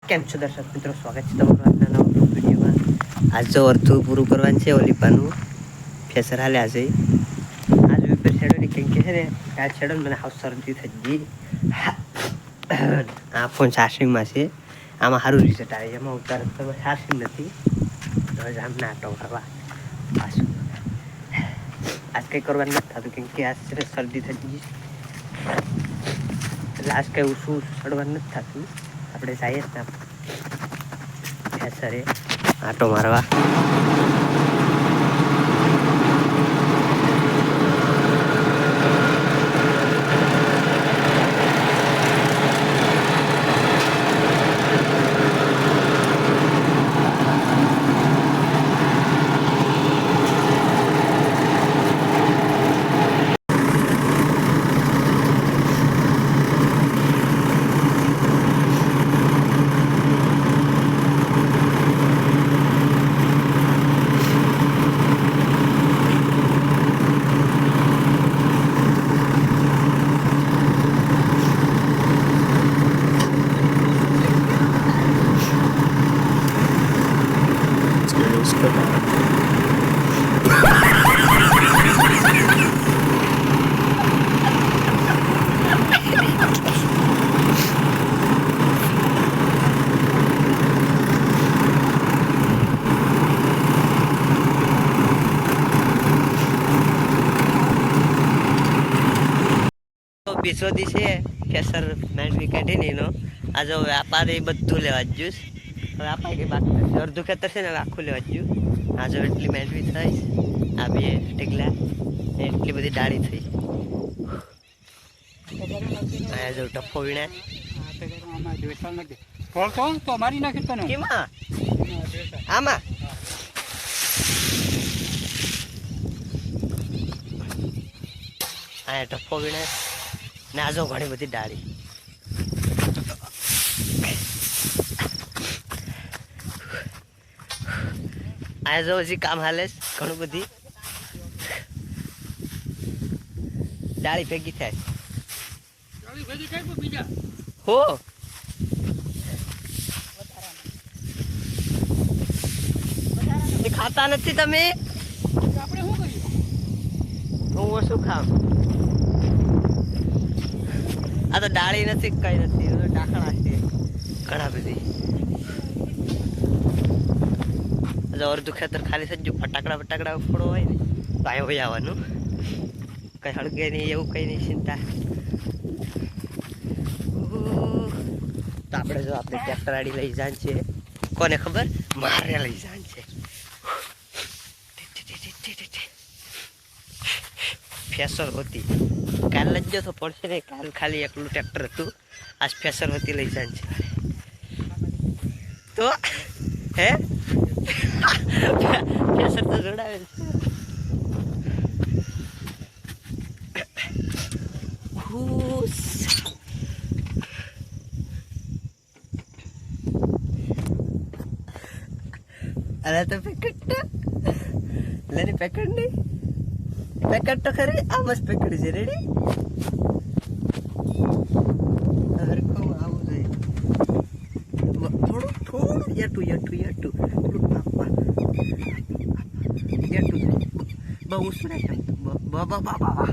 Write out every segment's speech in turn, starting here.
કેમ છો દર્શક મિત્રો, સ્વાગત છે તમારું આજના નવા વિડીયોમાં. આજ જો અર્થું પૂરું કરવાનું છે ઓલીપાનું ફેસર હાલ્યા છે આજ પેપર છેડો ને કેમ કે છે ને આ છેડો મને હાવ શરદી થઈ ગઈ. આ ફોન ચાર્જિંગમાં છે, આમાં સારું રિઝલ્ટ આવે, એમાં ઉતાર ચાર્જિંગ નથી તો આમ નાટો કરવા પાછું આજ કંઈ કરવાનું નથી થતું કેમ કે આજ શરદી થઈ ગઈ એટલે આજ કંઈ ઓછું ચડવાનું નથી થતું. આપણે જઈએ જ ને સરે આટો મારવા. બીજો દિવસે કેસર મેળવી કાઢીને એનો આજે હવે આપારે બધું લેવા જ જોઈશ. હવે આપા કે બાકી અડધું ખેતર છે ને હવે આખું લેવા જ જોયું. આજે એટલી મેળવી થઈશ, આ બે ઢીકલા એટલી બધી ડાળી થઈ. અહીંયા જો ટપ્પો વીણા કેમાં આમાં અહીંયા ટપ્પો વીણા ને આજો ઘણી બધી ડાળી. આ જો હજી કામ હાલે ઘણું બધી ડાળી ભેગી થાય હો. ખાતા નથી તમે? હું ઓછું ખાવ. આ તો ડાળી નથી, કઈ નથી, ડાકણા છે ઘણા બધી. અડધું ખેતર ખાલી થઈ ગયું. ફટાકડા ફોડો હોય ને તો અહીંયા હોય આવવાનું, કઈ હળગે નહીં એવું કઈ નહીં ચિંતા. તો આપણે જો આપણે ટ્રેક્ટર આડી લઈ જાન છે, કોને ખબર, મારે લઈ જાન છે. ફેસર હોતી કાલ જ જો તો પડશે ને, કાલ ખાલી એકલું ટ્રેક્ટર હતું, આજ ફેસર હોતી લઈ જાન છે તો હે ફેસર તો જોડાવે છે. અરે તો પેકેટ લેને, પેકેટ નહીં, પેકેટ તો ખરી આ બસ પેકેટ છે. રેડી હરખું આવું જોઈએ, થોડું યટું બહુ સુરે બાબા.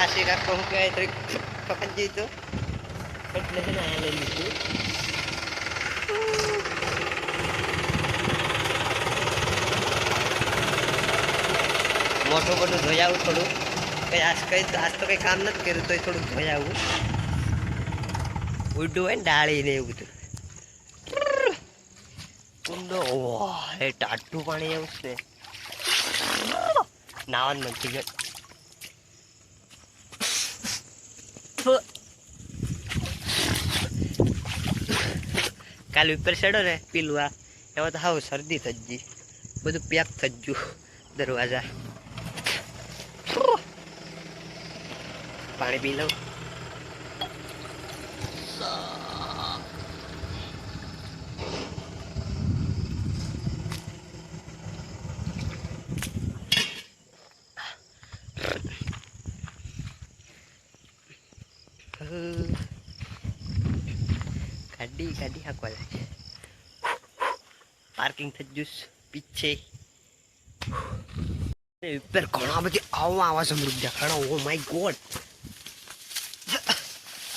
કાશી કાકો હું કહેવાય તો ફકત જઈ તો એટલે છે ને અહીંયા લઈ લીધું. મોટું મોટું ધોઈ આવું થોડું આજ તો કંઈ કામ નથી કર્યું તો થોડુંક ધોઈ આવું. ઉડું હોય ને ડાળી ને એવું બધું કુંડો એ ટાટું પાણી એવું છે નાવાનું મન થઈ ગયું. કાલે ઉપર ચડો ને પીલું આ એમાં તો હાવ શરદી થઈ ગઈ બધું પેક થઈ ગયું દરવાજા. પાણી પી લઉં. ગાડી હાંકવા લાગે. પાર્કિંગ થઈ ગયું પીછે ઉપર ઘણા બધી આવા જમરૂખ દેખાડો. Oh my God.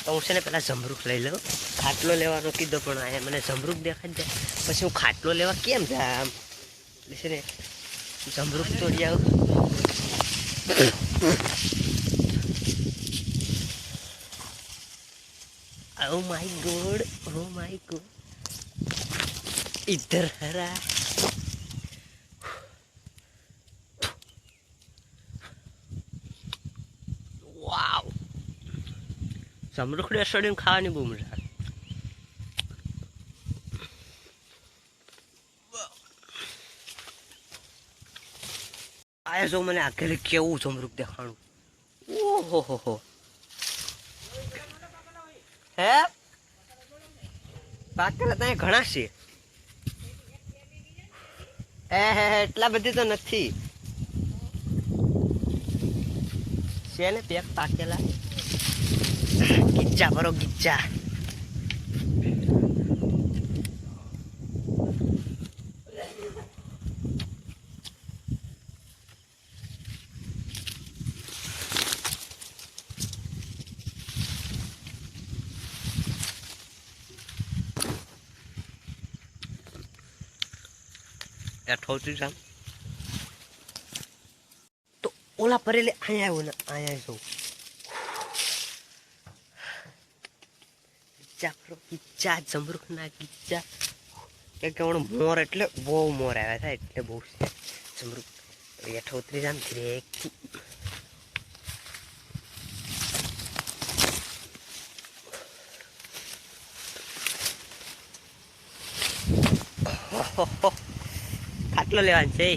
તો હું છે ને પેલા જમરૂખ લઈ લઉં. ખાટલો લેવાનો કીધો પણ આ મને જમરૂખ દેખાડ જાય પછી હું ખાટલો લેવા કેમ જાય આમ એટલે છે ને જમરૂખ તોડી આવું. Oh my god, oh my god. इधर हरा वाव જમરૂખડી અસડીને ખાવાની બહુ મજા આવે. આ જો મને આખરે કેવું જમરૂખ દેખાણું. ઓહો હો હો હે પાકરા ત્યાં ઘણા છે. એટલા બધી તો નથી છે ને પેક પાકેલા. ગીચા ભરો ગીચા. ઠોચી જામ તો ઓલા પરેલે અહીંયા આવ્યો ને અહીંયા જવું. ગીચા કરો ગીચા જમરૂખ ના ગીચા કે મોર એટલે બહુ મોર આવ્યા હતા એટલે બહુ જમરૂખ. હેઠ ઉતરી જામ ધીરેકથી. ખાટલો લેવાનો છે.